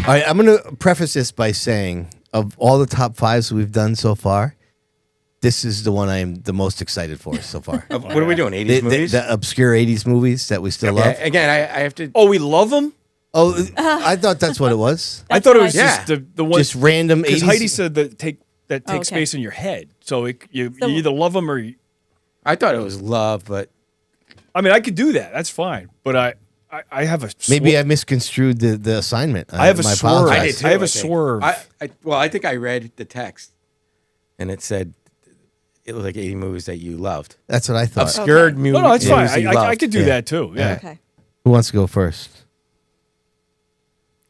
All right, I'm going to preface this by saying, of all the top fives we've done so far, this is the one I am the most excited for so far. What are we doing? 80s movies? The obscure 80s movies that we still love. Again, I have to. Oh, we love them? Oh, I thought that's what it was. I thought it was Yeah. just the one. Just random 80s. Because Heidi said that takes okay. space in your head. So you either love them or I thought it was love, but I mean, I could do that. That's fine. But I have a Maybe I misconstrued the assignment. I have a I swerve. apologize. I did too. I have a think. swerve. I think I read the text, and it said it was like 80 movies that you loved. That's what I thought. Obscured Okay. movies. No, it's fine. you I loved. could do Yeah. that too. Yeah. Okay. Who wants to go first?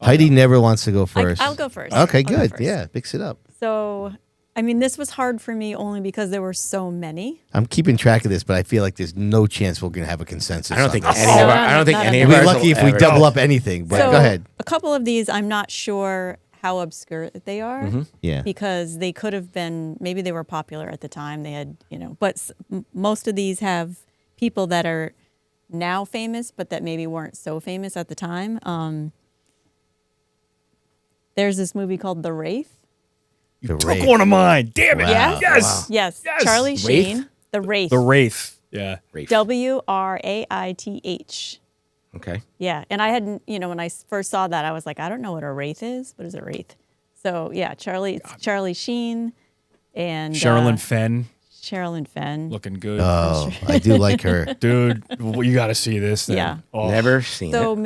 Heidi never wants to go first. I'll go first. Okay, I'll go good. first. Yeah, mix it up. So, I mean, this was hard for me only because there were so many. I'm keeping track of this, but I feel like there's no chance we're going to have a consensus. I don't think on any this. of No, our, I don't think not any at of all. We're ours lucky will if we ever- double up anything, but So, go ahead. A couple of these, I'm not sure how obscure they are. Yeah. Because they could have been, maybe they were popular at the time. They had, but most of these have people that are now famous, but that maybe weren't so famous at the time. There's this movie called The Wraith. The Took Wraith. one of mine. Damn it. Wow. Yes. Yes. Yes. Yes. Charlie Wraith? Sheen. The Wraith. The Wraith. Yeah. WRAITH. Okay. Yeah. And I hadn't, when I first saw that, I was like, I don't know what a wraith is. What is a wraith? So, yeah, it's Charlie Sheen and Sherilyn Fenn Sherilyn Fenn. looking good. Oh, I do like her. Dude, you got to see this. Then. Yeah. Oh. Never seen So it.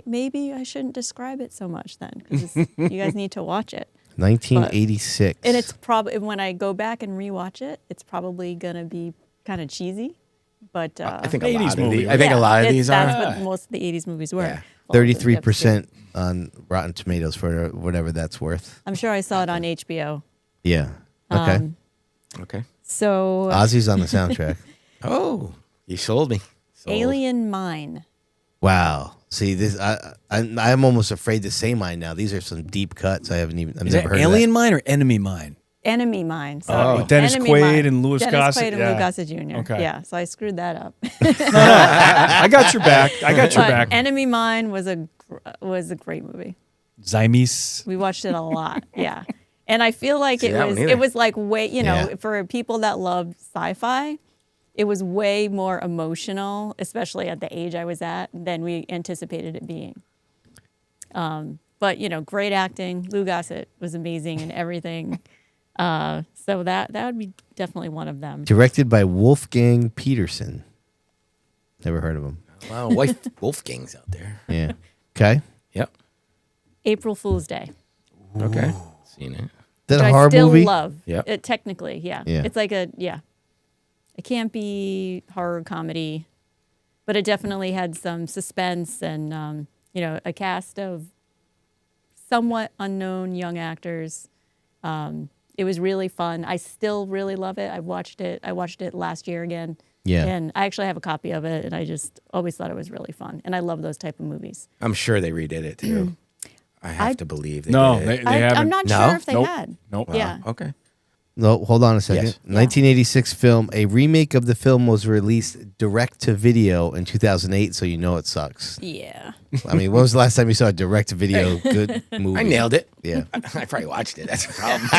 maybe I shouldn't describe it so much then, because you guys need to watch it. 1986. And it's probably, when I go back and rewatch it, it's probably gonna be kind of cheesy. But I think 80s a lot of movie. these. I think a lot of these That's are. what most of the '80s movies were. Yeah. All of the 33% on Rotten Tomatoes for whatever that's worth. I'm sure I saw it on HBO. Yeah. Okay. Okay. So Ozzy's on the soundtrack. Oh, you sold me. Sold. Alien Mine. Wow. See this, I'm almost afraid to say mine now. These are some deep cuts. I've Is never that heard Alien of Mine or Enemy Mine? Enemy Mine. Sorry. Oh, Dennis Enemy Quaid Mine. and Louis Dennis Gossett, Quaid and yeah. Louis Gossett Jr. Okay. Yeah, so I screwed that up. I got your back. I got your But back. Enemy Mine was a great movie. Zymes. We watched it a lot. Yeah. And I feel like See that one either. it was like way, Yeah. for people that love sci-fi, it was way more emotional, especially at the age I was at, than we anticipated it being. But great acting. Lou Gossett was amazing and everything. So that would be definitely one of them. Directed by Wolfgang Peterson. Never heard of him. Wow, Wolfgang's out there. Yeah. Okay. Yep. April Fool's Day. Okay. Seen it. Is that Which a horror I still movie? love. Yep. It technically, yeah. Yeah. It's like a campy horror comedy, but it definitely had some suspense and a cast of somewhat unknown young actors. It was really fun. I still really love it. I watched it last year again. Yeah. And I actually have a copy of it, and I just always thought it was really fun. And I love those type of movies. I'm sure they redid it too. I have to believe they No, did. they haven't. I'm not No? sure if they Nope. had. Nope. Yeah. Okay. No, hold on a second. Yes. 1986 film. A remake of the film was released direct to video in 2008, so you know it sucks. Yeah. I mean, when was the last time you saw a direct to video good movie? I nailed it. Yeah. I probably watched it. That's the problem.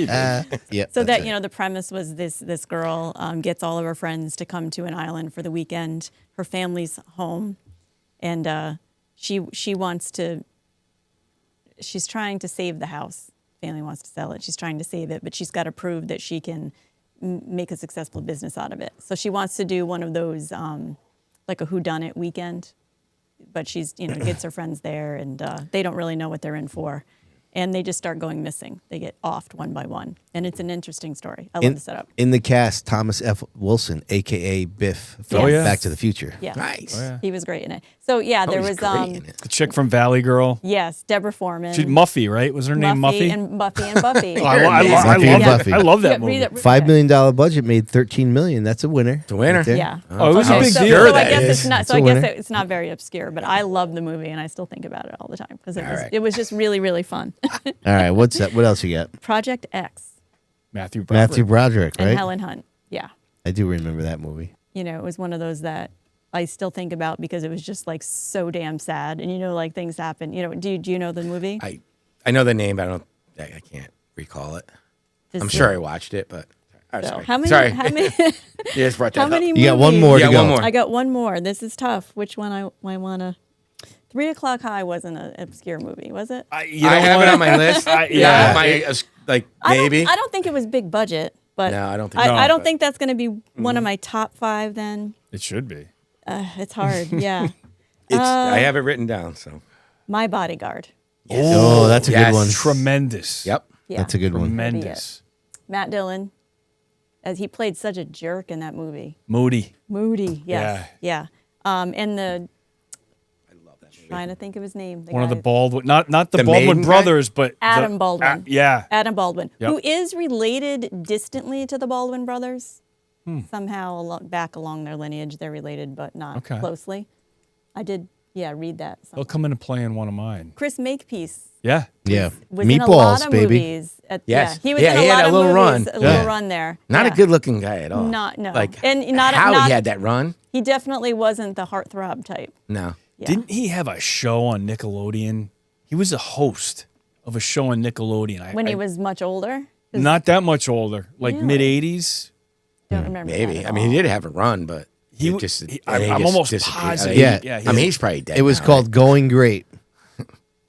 Yeah. So that's that it. the premise was this girl gets all of her friends to come to an island for the weekend. Her family's home, and she wants to. She's trying to save the house. Family wants to sell it. She's trying to save it, but she's got to prove that she can make a successful business out of it. So she wants to do one of those like a whodunit weekend, but she's gets her friends there, and they don't really know what they're in for. And they just start going missing. They get offed one by one. And it's an interesting story. I love the setup. In the cast, Thomas F. Wilson, a.k.a. Biff from Oh, yeah. Back to the Future. Yeah. Nice. Oh, yeah. He was great in it. So, yeah, there he's was, great in it. The chick from Valley Girl. yes, Deborah Foreman. She's Muffy, right? Was her name Muffy? And Buffy and Buffy. Oh, I Buffy love and that. Buffy. I love that Yeah, movie. read it. $5 million budget made $13 million. That's a winner. It's a winner. Yeah. Oh, it was a Okay, big so, deal. so I that guess is. it's not. It's So a I guess winner. it's not very obscure, but I love the movie and I still think about it all the time because All right. it was just really, really fun. All right, what's that? What else you got? Project X Matthew Broderick. Matthew Broderick, and right? Helen Hunt. Yeah. I do remember that movie. It was one of those that I still think about because it was just like so damn sad. And you know, like things happen. You know, do you know the movie? I know the name, but I can't recall it. I'm sure I watched it, but So, sorry. how many? Sorry. How many? You just brought that How up. many? You got one movies? more to Yeah, go. one more. I got one more. This is tough. Which one I want to? 3 O'clock High wasn't an obscure movie, was it? I have it on my list. Yeah. Maybe. I don't think it was big budget, but No, I don't think so. I don't But- think that's going to be one of my top 5. Then It should be. it's hard. Yeah, I have it written down. So. My Bodyguard. Oh, that's a Yes. good one. Tremendous. Yep. Yeah, That's a good one. Tremendous. Matt Dillon, as he played such a jerk in that movie. Moody. Moody. Yes. Yeah. And the. Trying to think of his name. One of the guy- Baldwin, not the The Baldwin maiden guy? brothers, but Adam Baldwin. yeah. Adam Baldwin, Yep. who is related distantly to the Baldwin brothers. Hmm. Somehow back along their lineage, they're related, but not Okay. closely. I did, read that. He'll come in and play in one of mine. Chris Makepeace Yeah. Yeah. was in a lot of baby. movies. Yes. Yeah, he was Yeah, in a he had lot a of little movies, run. a little Yeah. run there. Not Yeah. a good-looking guy at all. No. Like And not how not, he had that run. He definitely wasn't the heartthrob type. No. Yeah. Didn't he have a show on Nickelodeon? He was a host of a show on Nickelodeon. When he was much older? 'Cause not that much older, like Really? mid 80s. don't remember that Maybe. at I mean, he all. did have a run, but He it w- just. he- I think I'm it almost disappeared. positive. Yeah. Yeah, I mean, he's probably dead. It was now, called Going Great,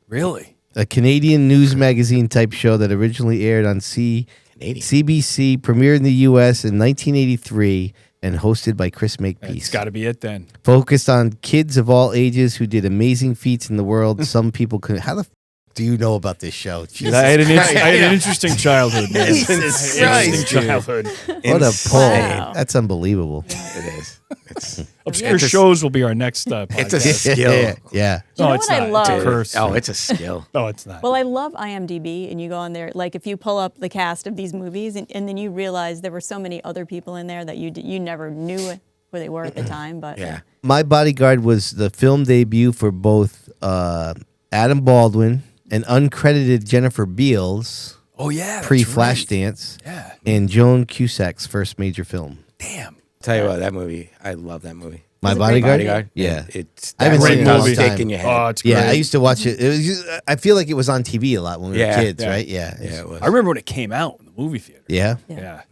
Really? a Canadian news magazine type show that originally aired on Canadian. CBC, premiered in the U.S. in 1983, and hosted by Chris Makepeace. It's got to be it then. Focused on kids of all ages who did amazing feats in the world. Some people couldn't. How the do you know about this show? Jesus I had an Christ. interesting childhood, man. Jesus Interesting Christ, dude. childhood. What a pull. Wow. That's unbelievable. It is. It's Obscure It's a- shows will be our next podcast. it's a skill. Yeah. You know No, it's what I not. love? It's a curse. Oh, it's a skill. No, it's not. Well, I love IMDb, and you go on there, like if you pull up the cast of these movies, and then you realize there were so many other people in there that you never knew who they were at the time. But Yeah. My Bodyguard was the film debut for both Adam Baldwin and uncredited Jennifer Beals, oh yeah, that's pre-Flashdance, right. Yeah. and Joan Cusack's first major film. Damn. Tell you what, that movie, I love that movie. My It's a great Bodyguard? Bodyguard. Yeah. It's I haven't that seen it in one a long stick time. in your head. Oh, it's great. Yeah, I used to watch it. It was just, I feel like it was on TV a lot when we were Yeah, kids, yeah. right? Yeah. Yeah, it was. I remember when it came out in the movie theater. Yeah. Yeah.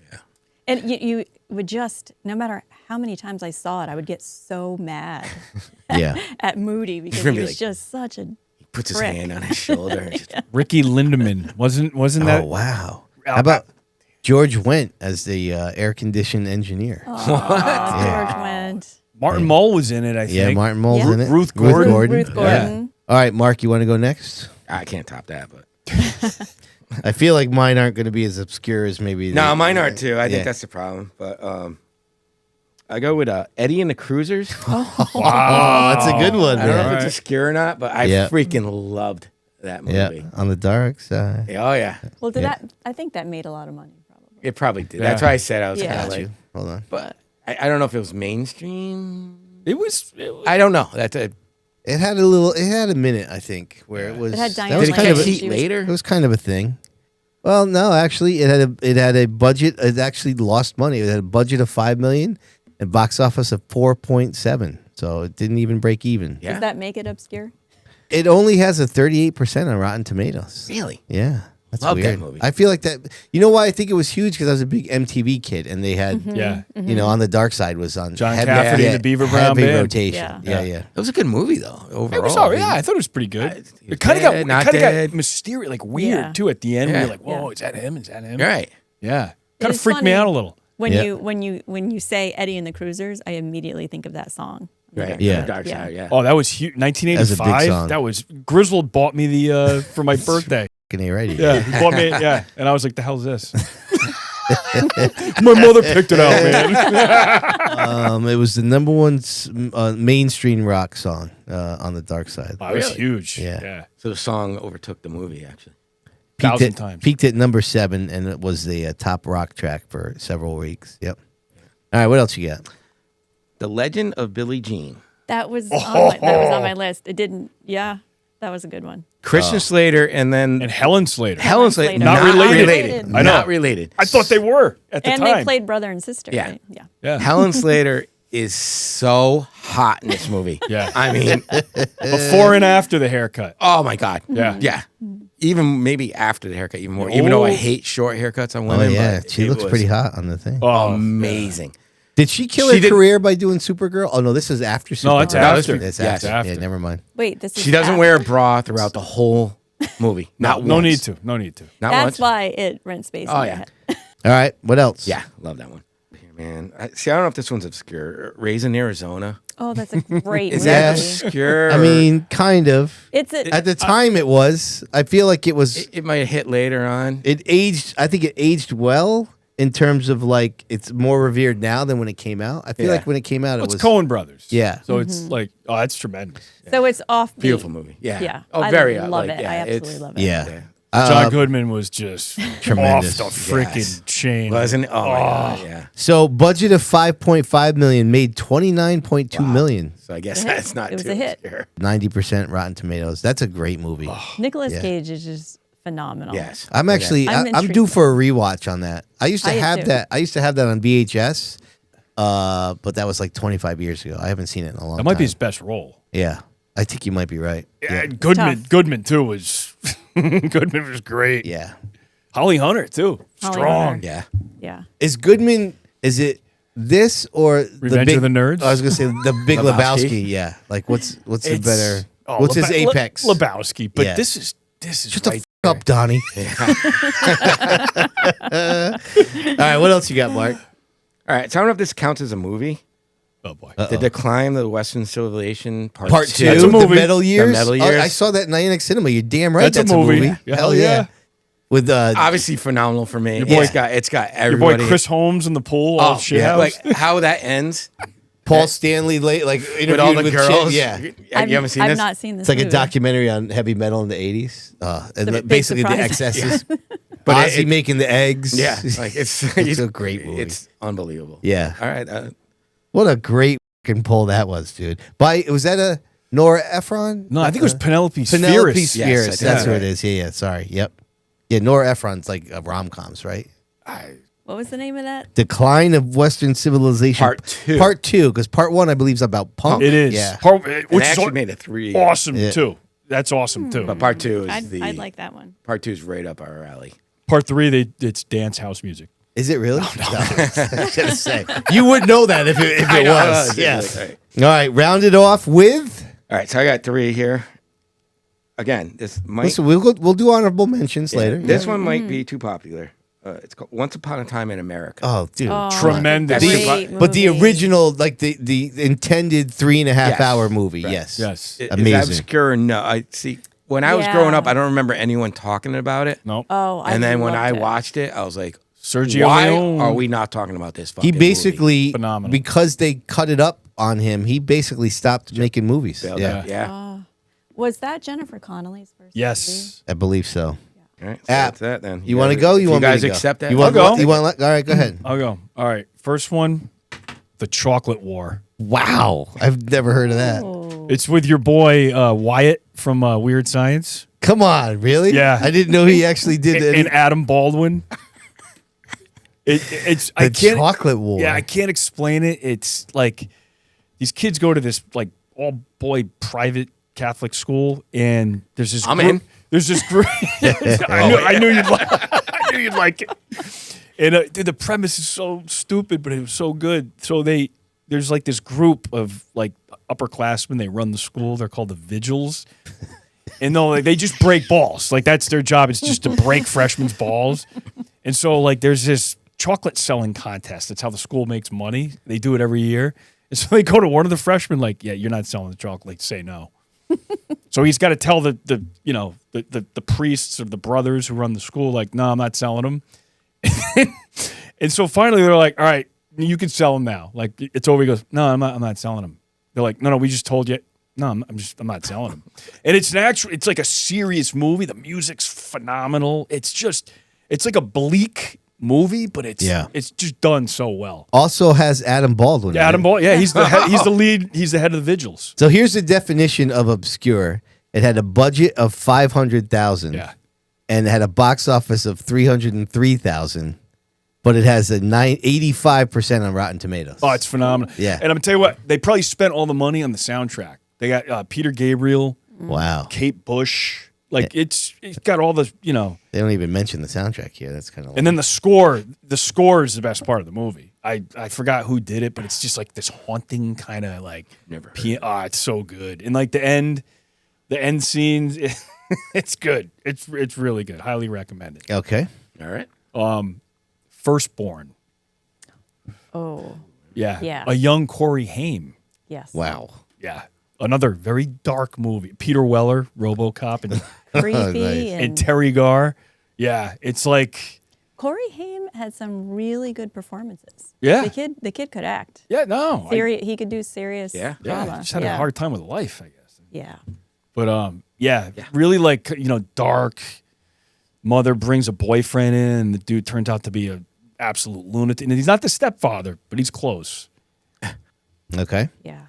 And you would just, no matter how many times I saw it, I would get so mad Yeah. at Moody because gonna he be was like- just such a. He puts his Frick. hand on his shoulder. Ricky Lindemann wasn't that? Oh, wow. How about George Wendt as the air-conditioned engineer? George went. Martin Mull was in it. I think. Yeah, Martin Mull's Yeah. in it. Ruth Gordon. Ruth Gordon. All right, Mark, you want to go next? I can't top that, but I feel like mine aren't going to be as obscure as maybe. no, mine are too. I Yeah. think that's the problem. But I go with Eddie and the Cruisers. Oh, that's a good one, I don't know man. if it's obscure or not, but I Yeah. freaking loved that movie. Yeah, on the dark side. Oh yeah, Well, Yeah. I think that made a lot of money, probably. it probably did. Yeah. That's why I said I was Yeah. kind of Got like, you. Hold on. but I don't know if it was mainstream. It was. I don't know. That's a. It had a little. It had a minute, I think, where it was. It had that Diane was Did it kind catch of. Lane. A, heat She was- later? it was kind of a thing. Well, no, actually, it had a budget. It actually lost money. It had a budget of $5 million and box office of 4.7. So it didn't even break even. Yeah. Does that make it obscure? It only has a 38% on Rotten Tomatoes. Really? Yeah. That's Love that weird. movie. I feel like that. You know why I think it was huge? Because I was a big MTV kid, and they had, Yeah. you know, On the Dark Side was on. John heavy- Cafferty and yeah, the Beaver Brown heavy Band. rotation. Yeah. Yeah. It was a good movie though. Overall, It was all right. Yeah, I thought it was pretty good. he was It kind of dead, not got dead. mysterious, like weird Yeah. too at the end. Yeah. You're like, whoa, Yeah. is that him? Is that him? You're right. Yeah. It Kind of is freaked me funny. out a little. When Yeah. you say Eddie and the Cruisers, I immediately think of that song. Right. Yeah. Dark Yeah. Side. Yeah. Oh, that was huge. That was a big 1985. song. That was Griswold bought me the for my birthday. Fucking A right. Yeah, he bought me. Yeah, and I was like, "The hell's this?" My mother picked it out, man. It was the number one mainstream rock song on the Dark Side. Wow, it was Really? huge. Yeah. Yeah. So the song overtook the movie actually. Thousand times. Peaked at number 7, and it was the top rock track for several weeks. Yep. All right, what else you got? The Legend of Billie Jean. That was on my list. It didn't. Yeah, that was a good one. Christian Slater and then And Helen Slater. Helen Slater. Slater. Not related. I know. Not related. I thought they were at the And time. they played brother and sister. Yeah. Right? Yeah. Yeah. Helen Slater is so hot in this movie. Yeah. I mean, Before and after the haircut. oh my God. Yeah. Yeah. Even maybe after the haircut, even more. Even though I Oh. hate short haircuts on Oh women. yeah, but she it looks was pretty hot on the thing. Oh, amazing. Did she kill She her did- career by doing Supergirl? Oh no, this is after Supergirl. No, it's after. It's Yes. after. After. Yeah, never mind. Wait, this is She doesn't after. wear a bra throughout the whole movie. Not No once. need to. No need to. Not That's once. why it rent space. Oh, in yeah. your head. All right, what else? Yeah, love that one. Here, man. See, I don't know if this one's obscure. Raising Arizona. Oh, that's a great Is movie. that Yeah. obscure? I mean, kind of. It's a, At the time, it was. I feel like it was. it might have hit later on. It aged. I think it aged well in terms of like it's more revered now than when it came out. I feel Yeah. like when it came out, it It's was Coen Brothers. Yeah. So it's like, oh, that's tremendous. so it's off. Beautiful movie. Yeah. Yeah. Oh, I very. love like, it. yeah, I absolutely it's- love it. Yeah. John Goodman was just Tremendous. off the freaking Yes. chain. Wasn't it? Oh, my God. Yeah. So budget of 5.5 million made 29.2 million. So I guess It was a hit. that's not It was too a hit. obscure. 90% Rotten Tomatoes. That's a great movie. Nicolas Yeah. Cage is just phenomenal. Yes. I'm actually I'm I'm intrigued due by for a rewatch on that. I used to I am have too. that. I used to have that on VHS. But that was like 25 years ago. I haven't seen it in a long That time. might be his best role. Yeah. I think you might be right. Yeah, Yeah. Goodman. Tough. Goodman too was. Goodman was great. Yeah. Holly Hunter too. Holly Strong. Hunter. Yeah. Yeah. Is Goodman is it this or Revenge the big, of the Nerds? I was going to say the Big Lebowski? Lebowski. Yeah. Like what's the It's- better oh, what's his Lebe- apex? Lebowski. But Yeah. this is Shut right. the f- up, Donnie. All right, what else you got, Mark? All right. So I don't know if this counts as a movie. Oh boy. The Decline of the Western Civilization Part 2, That's a movie. The Metal Years. Metal Oh, Years. I saw that in INX Cinema. You're damn right. That's a movie. Yeah. Hell yeah. With Obviously phenomenal for me. boy- It's got Your boy everybody. Chris Holmes in the pool. All shit yeah. house. Like how that ends Paul Stanley, like interviewed with all the with girls. Yeah. You haven't seen I've this? not seen this. It's like a movie. documentary on heavy metal in the 80s. And a big basically the surprise. excesses. But Ozzy making the eggs. Yeah. Like it's a great movie. It's unbelievable. Yeah. All right. What a great fucking pull that was, dude. Was that a Nora Ephron? no, I think it was Penelope Penelope Spheris. Spheris. Yes, I think That's who right. it is. Yeah, sorry. Yep. Yeah, Nora Ephron's like rom-coms, right? What was the name of that? Decline of Western Civilization. Part 2. Part 2, because part 1, I believe, is about punk. It is. Yeah. Part, And which they is actually made a 3. awesome Yeah. too. That's awesome too. But part 2 is I'd like that one. Part 2 is right up our alley. Part 3, it's dance house music. Is it really? No. I was gonna say. You would know that if it I know. was. Yeah. Yeah. All right. All right, round it off with. All right. So I got 3 here. Again, this might. Listen, we'll do honorable mentions later. This Yeah. one might be too popular. It's called Once Upon a Time in America. Oh, dude. Oh, Tremendous. great But the movie. original, like the intended 3.5 Yes. hour movie, Right. yes. Yes. Is amazing. that obscure? No. I see. When I was Yeah. growing up, I don't remember anyone talking about it. No. Oh, I And then when loved I it. watched it, I was like, Sergio why Leone. are we not talking about this He fucking basically, Phenomenal. because they cut it up on him, he basically stopped making movies. movie? Yeah, Yeah. Was that Jennifer Connelly's first movie? Yes. I believe so. All right. So App. that's that then. You want to guys- go? if You want guys me to go? accept that? You want, I'll go. You want? All right, go ahead. I'll go. All right. First one, The Chocolate War. Wow, I've never heard of that. Oh. It's with your boy Wyatt from Weird Science Come on, really? Yeah. I didn't know he actually did and any, Adam Baldwin. It's I the can't. Chocolate War. Yeah, I can't explain it. It's like these kids go to this like all boy private Catholic school, and there's this. I'm group, in. There's this group. I knew you'd like. I knew you'd like it. And dude, the premise is so stupid, but it was so good. So there's like this group of like upperclassmen. They run the school. They're called the Vigils, and they just break balls. Like that's their job. It's just to break freshmen balls. And so like there's this chocolate selling contest. That's how the school makes money. They do it every year. And so they go to one of the freshmen like, yeah, you're not selling the chocolate. Say no. So he's got to tell the priests or the brothers who run the school like, no, I'm not selling them. And so finally they're like, all right, you can sell them now. Like it's over. He goes, no, I'm not selling them. They're like, no, we just told you. No, I'm not selling them. And it's like a serious movie. The music's phenomenal. It's like a bleak movie, but it's just done so well. Also has Adam Baldwin. in Adam it. Baldwin, yeah, he's the head, he's the lead. He's the head of the Vigils. So here's the definition of obscure. It had a budget of 500,000. Yeah. And it had a box office of 303,000. but it has a 85% on Rotten Tomatoes. Oh, it's phenomenal. Yeah. And I'm gonna tell you what, they probably spent all the money on the soundtrack. They got Peter Gabriel, Wow. Kate Bush. Like it's got all the They don't even mention the soundtrack here. That's kind of. and then the score. The score is the best part of the movie. I forgot who did it, but it's just like this haunting kind of like. Never heard it's so good. And like the end scenes, it's good. It's really good. Highly recommended. Okay. All right. Firstborn. Oh, Yeah. Yeah. A young Corey Haim. yes. Wow. Yeah. Another very dark movie. Peter Weller, RoboCop, and, Creepy. Nice. and Terry Garr. Yeah. It's like, Corey Haim had some really good performances. Yeah. The kid could act. yeah, no. He could do serious Yeah. Yeah, drama. just had a hard time with life, I guess. Yeah. But really like dark. Mother brings a boyfriend in, and the dude turns out to be a absolute lunatic. And he's not the stepfather, but he's close. Okay. Yeah.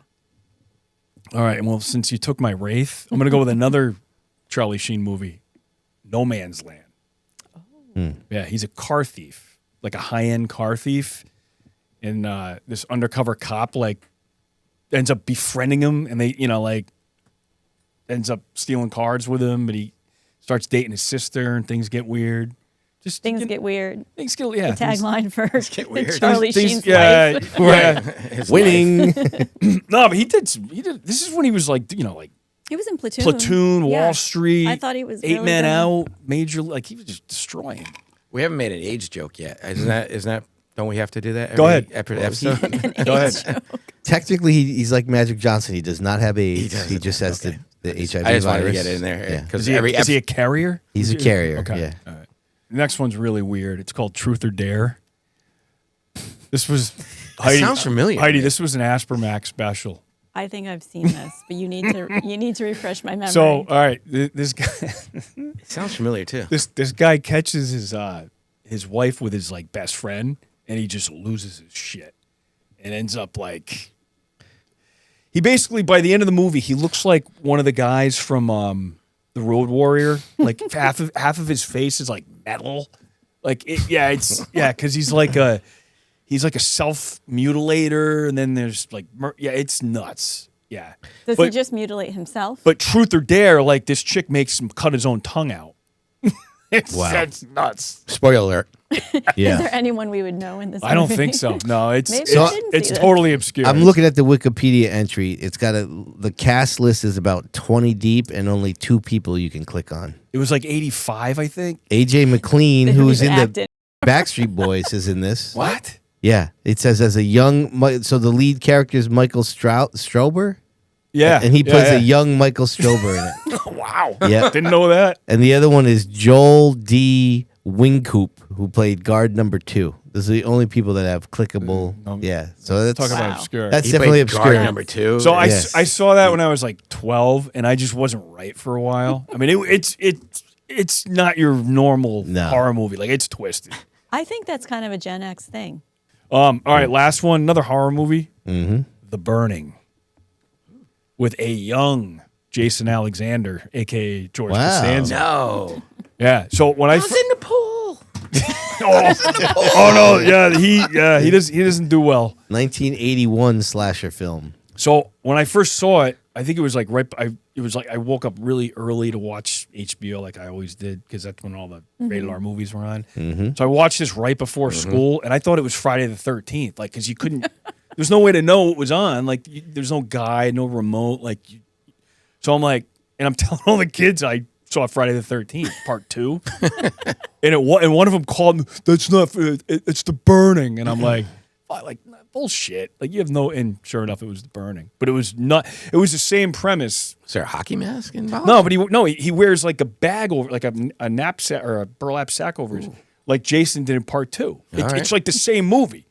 All right, well, since you took my Wraith, I'm gonna go with another Charlie Sheen movie, No Man's Land. Yeah, he's a car thief, like a high-end car thief, and this undercover cop like ends up befriending him, and they ends up stealing cars with him, but he starts dating his sister, and things get weird. Just Things get weird. things get yeah. The tagline for weird. Charlie things- Sheen's yeah, life. yeah. His Winning. No, but he did. This is when he was like He was in Platoon. Platoon, Yeah. Wall Street. I thought he was Eight really Man good. Out, Major. Like he was just destroying. We haven't made an age joke yet. Isn't that? Don't we have to do that? Go ahead. After the episode. Go ahead. Technically, he's like Magic Johnson. He does not have AIDS. doesn't. He just has Okay. the HIV I just wanted to virus. get it in there Yeah. because Is he a carrier? He's a carrier. Okay. Yeah. All right. The next one's really weird. It's called Truth or Dare. This was Heidi. sounds familiar to Heidi, me. this was an Aspermax special. I think I've seen this, but you need to refresh my memory. So, all right, this guy, it sounds familiar too. this guy catches his wife with his like best friend, and he just loses his shit, and ends up like he basically by the end of the movie he looks like one of the guys from the Road Warrior. Like half of his face is like metal. Like because he's like a self mutilator, and then there's like it's nuts. Yeah. Does but, he just mutilate himself? But Truth or Dare, like this chick makes him cut his own tongue out. That's nuts. Spoiler alert. Is Yeah. there anyone we would know in this? I don't movie? think so. No, it's Maybe it's, I didn't see it's this. totally obscure. I'm looking at the Wikipedia entry. It's got the cast list is about 20 deep and only 2 people you can click on. It was like 85, I think. AJ McLean, They don't who's even in act the it. Backstreet Boys, is in this. What? Yeah, it says as a young. So the lead character is Michael Strober. Yeah. And he plays yeah. a young Michael Strober in it. Wow. Yeah. Didn't know that. And the other one is Joel D. Wingcoop, who played guard number 2. Those are the only people that have clickable. no. So that's Talk about Wow. obscure. That's He definitely played guard obscure. number 2. So I Yes. saw that when I was like 12, and I just wasn't right for a while. I mean, it's not your normal No. horror movie. Like it's twisted. I think that's kind of a Gen X thing. All right, last one, another horror movie, Mm-hmm. The Burning, with a young Jason Alexander, aka George Wow. Costanza. No. Yeah. So when I in the pool. oh no, he doesn't do well. 1981 slasher film. So when I first saw it, I think it was like I woke up really early to watch HBO like I always did because that's when all the rated R movies were on. So I watched this right before school, and I thought it was Friday the 13th, like because you couldn't. There's no way to know what was on. Like there's no guide, no remote. So I'm like, and I'm telling all the kids I saw Friday the 13th Part 2, and one of them called me. That's not. It's The Burning, and I'm like bullshit. Like you have no. And sure enough, it was The Burning, but it was not. It was the same premise. Is there a hockey mask involved? No, but he wears like a bag over, like a knapsack or a burlap sack over his, like Jason did in Part 2. right. It's like the same movie,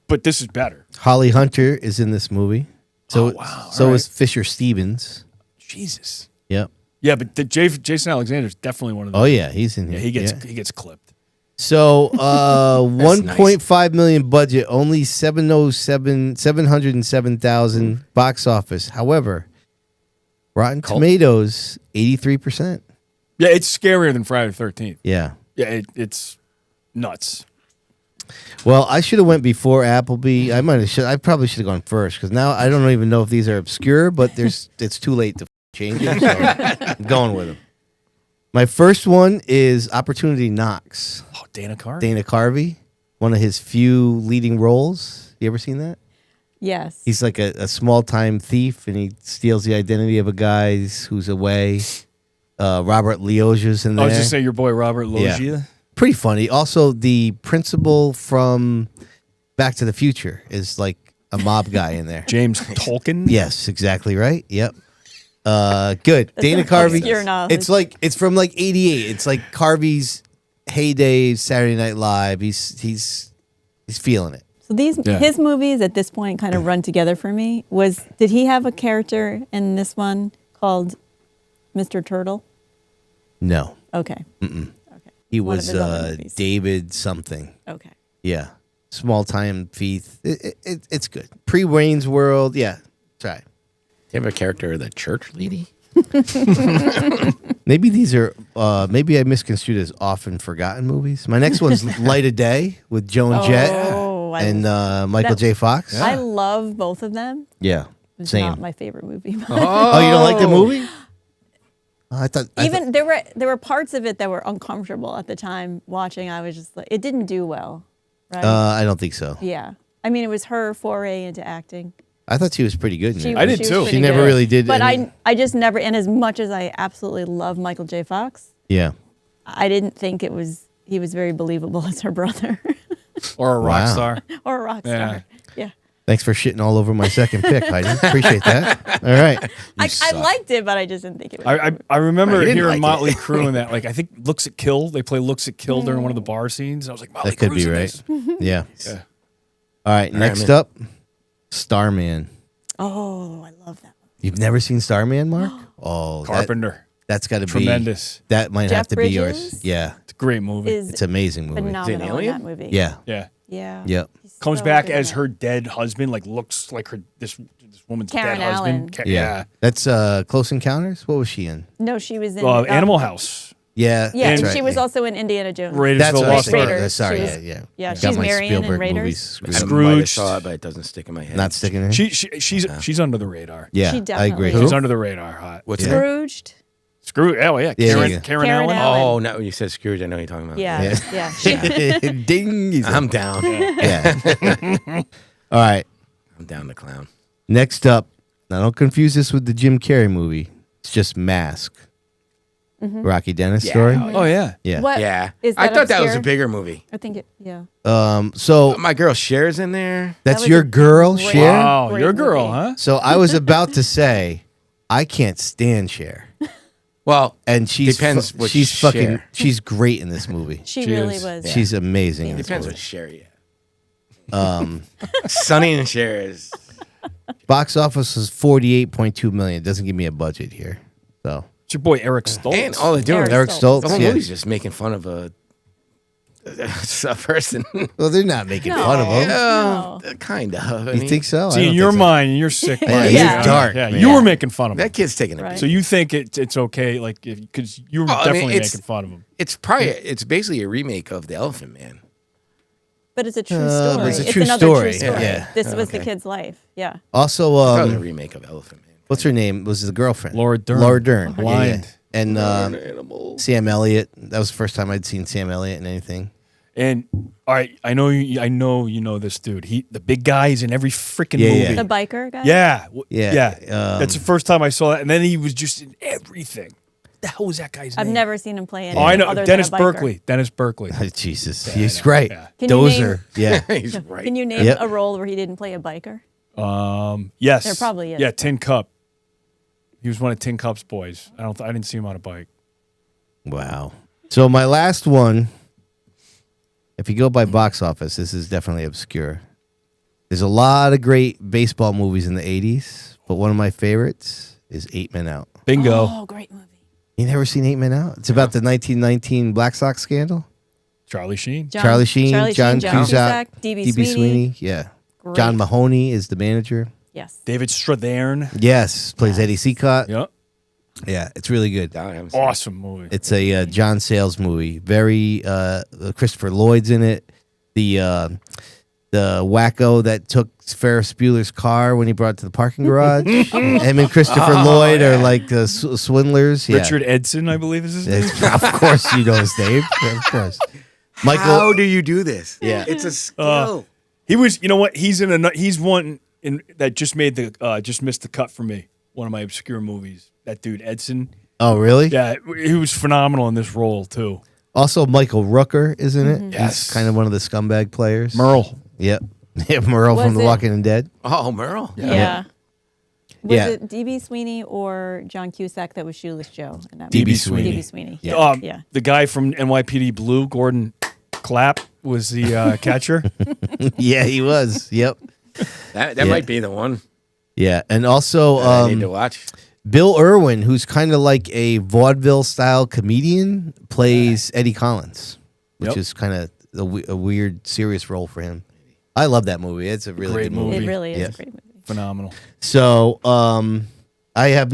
but this is better. Holly Hunter is in this movie. So wow. so All is Fisher Stevens. Jesus. Yep. Yeah, but Jason Alexander is definitely one of them. Oh yeah, he's in here. Yeah, he gets clipped. So 1.5 nice. million budget, only 707,000 box office. However, Rotten Tomatoes 83%. Yeah, it's scarier than Friday the 13th. Yeah. Yeah, it's nuts. Well, I should have went before Appleby. I probably should have gone first because now I don't even know if these are obscure, but it's too late to change it. So I'm going with them. My first one is Opportunity Knocks. Oh, Dana Carvey. Dana Carvey, one of his few leading roles. You ever seen that? Yes. He's like a small time thief, and he steals the identity of a guy who's away. Robert Loggia's in there. I was just saying your boy Robert Loggia. Yeah. Pretty funny. Also, the principal from Back to the Future is like a mob guy in there. James Tolkien. Yes, exactly right. Yep. Good. Dana obscure Carvey. knowledge. It's from like '88. It's like Carvey's heyday Saturday Night Live. He's feeling it. So his movies at this point kind of run together for me. Did he have a character in this one called Mr. Turtle? No. Okay. Okay. He One of was his other movies. David something. Okay. Yeah. Small time thief. It's good. Pre-Wayne's World. Yeah. Try. Do you have a character of the church lady? Maybe these are, maybe I misconstrued as often forgotten movies. My next one's Light of Day with Joan Jett and Michael J. Fox. I love both of them. Yeah. It's Same. not my favorite movie. Oh, you don't like the movie? I thought there were parts of it that were uncomfortable at the time watching. I was just like, it didn't do well, right? I don't think so. Yeah. I mean, it was her foray into acting. I thought she was pretty good in it. I did was too. pretty She never good. really did But any- I just never, and as much as I absolutely love Michael J. Fox, Yeah. I didn't think he was very believable as her brother Or a rock Wow. star. or a rock Yeah. star. Yeah. Thanks for shitting all over my second pick, Heidi. Appreciate that. All right. I liked it, but I just didn't think it was. I remember Oh, you didn't hearing like it. Motley Crue in that. Like I think Looks at Kill. They play Looks at Kill during one of the bar scenes. And I was like, Motley That could Crue's be in right. this. Yeah. Yeah. All right. Next man. up, Starman. Oh, I love that one. You've never seen Starman, Mark? Oh, Carpenter. that's got to be Tremendous. That might have Jeff to be yours. Bridges? Yeah. It's a great movie. It's an amazing movie. Phenomenal in alien? that movie. Yeah. Yeah. Yeah. Yep. He's Comes so back good in as it. her dead husband. Like looks like this woman's Karen dead husband. Allen. Yeah. That's Close Encounters. What was she in? No, she was in Animal House. Yeah. Yeah, that's and right. she was also in Indiana Jones. Raiders That's of the what I Lost was thinking. Ark. Raiders. Sorry. She Yeah. was- Yeah. yeah, Got she's my Marion in Spielberg Raiders. movies screwed up. I might have Scrooge. saw it, but it doesn't stick in my head. Not sticking in. She's under the radar. Yeah. She I definitely agree. is. She's under the radar. Hot. What's Yeah. that? Scrooged. Screw. Oh yeah. Yeah, Karen, yeah. Karen Karen Allen. Allen. Oh, no, you said Scrooge. I know what you're talking about. Yeah. Yeah. She- Ding. He's I'm down. yeah. All right. I'm down to clown. Next up, now don't confuse this with the Jim Carrey movie. It's just Mask. Rocky Dennis Yeah. story. Oh yeah. Yeah. What? Yeah. Is I that thought that was a obscure? bigger movie. I think it, yeah. So My girl Cher's in there. that's was your a girl, great- Cher? Wow, Great your girl, movie. huh? So I was about to say, I can't stand Cher. Well, And she's Depends what she's Cher. fucking she's great in this movie. She She really is. was. She's amazing in this depends movie. what Cher you have. Sonny and Cher is. Box office is 48.2 million. Doesn't give me a budget here. So It's your boy Eric Stoltz. And all they're doing. Eric Eric Stoltz. The Stoltz, whole yeah. movie's just making fun of a person. Well, they're not making No. fun of him. No. Kind of. I You mean, think so? I See, don't in your think so. mind, you're sick. Yeah, mind. he's dark, Yeah, man. you were making fun of him. that kid's taking a Right. beat. So you think it's okay, like because you were Well, I mean, definitely it's- making fun of him. It's basically a remake of The Elephant Man. But it's a true but story. it's a true another story. true story. Yeah. This was the Okay. kid's life. Yeah. Also, That was a remake of Elephant Man. what's her name? Was the girlfriend? Laura Dern. Laura Dern. Yeah, Blind. yeah. And Animal. Sam Elliott. That was the first time I'd seen Sam Elliott in anything. And all right, I know you know this dude. The big guy is in every freaking Yeah, movie. yeah. The biker guy? Yeah, Yeah, That's the first time I saw that, and then he was just in everything. What the hell was that guy's I've name? never seen him play Oh, I anything know. other Dennis than a biker. Berkeley. Dennis Berkeley. Jesus, I he's know. great. Yeah. Can you Dozer. Yeah. He's right. Can you name Yep. a role where he didn't play a biker? Yes, There probably is. Yeah, Tin Cup. He was one of Tin Cup's boys. I didn't see him on a bike. Wow. So my last one, if you go by box office, this is definitely obscure. There's a lot of great baseball movies in the 80s, but one of my favorites is 8 Men Out. Bingo. Oh, great movie. You never seen 8 Men Out? It's about the 1919 Black Sox scandal. Charlie Sheen. Charlie Sheen, John Cusack, D.B. D.B. Sweeney. Yeah. Great. John Mahoney is the manager. Yes. David Strathairn. Yes, plays Eddie Seacott. Yep. Yeah, it's really good. I haven't seen it. Awesome movie. It's a John Sayles movie. Very Christopher Lloyd's in it. the wacko that took Ferris Bueller's car when he brought it to the parking garage. Him and Christopher Lloyd are like swindlers. Yeah. Richard Edson, I believe is his name. Of course, you know his name. Of course. Michael. How do you do this? Yeah. It's a skill. He was, you know what? He's one that just made just missed the cut for me. One of my obscure movies. That dude Edson. Oh, really? Yeah, he was phenomenal in this role too. Also, Michael Rooker, isn't it? Yes. He's kind of one of the scumbag players. Merle. Yep. Yeah, Merle from The Was it- Walking Dead. Oh, Merle. Yeah. Was Yeah. it D.B. Sweeney or John Cusack that was Shoeless Joe? In that D.B. movie? Sweeney. D.B. Sweeney. Yeah. Yeah. The guy from NYPD Blue, Gordon Clapp, was the catcher. Yeah, he was. Yep. That Yeah. might be the one Yeah, and also I need to watch. Bill Irwin, who's kind of like a vaudeville style comedian, plays Eddie Collins, which Yep. is kind of a weird, serious role for him. I love that movie. It's a really Great good movie. It really is Yeah. a great movie. Phenomenal. So, I have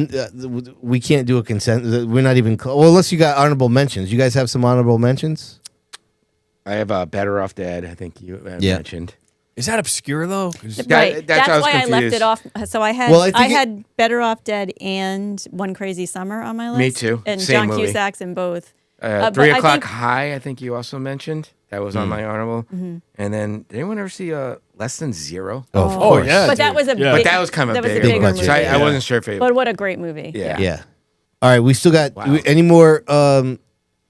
we can't do a consent. We're not even well, unless you got honorable mentions. You guys have some honorable mentions? I have Better Off Dead. I think you Yeah. mentioned. Is that obscure though? 'Cause- Right. that's why I was why I left confused. it off. So I had Well, I think I it- had Better Off Dead and One Crazy Summer on my list. Me too. And Same John movie. Cusack's in both. But 3 I O'Clock think- High, I think you also mentioned. That was on my honorable. And then, did anyone ever see Less Than Zero? Oh, of Oh, course. yeah. But that was a Yeah. But big, that was kind of that was a bigger. Big bigger budget. movie. So I Yeah. wasn't sure if it. But what a great movie. Yeah. Yeah. All right, we still got Wow. any more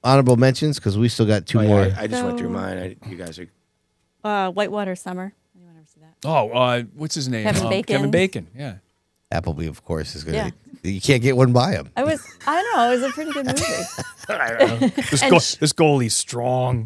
honorable mentions because we still got two Oh, yeah, more. I just went through So- mine. You guys are. Whitewater Summer. Anyone ever see that? Oh, what's his name? Kevin Bacon. Kevin Bacon. Yeah. Appleby, of course, is gonna. Yeah. You can't get one by him. I don't know. It was a pretty good movie. This goalie's strong.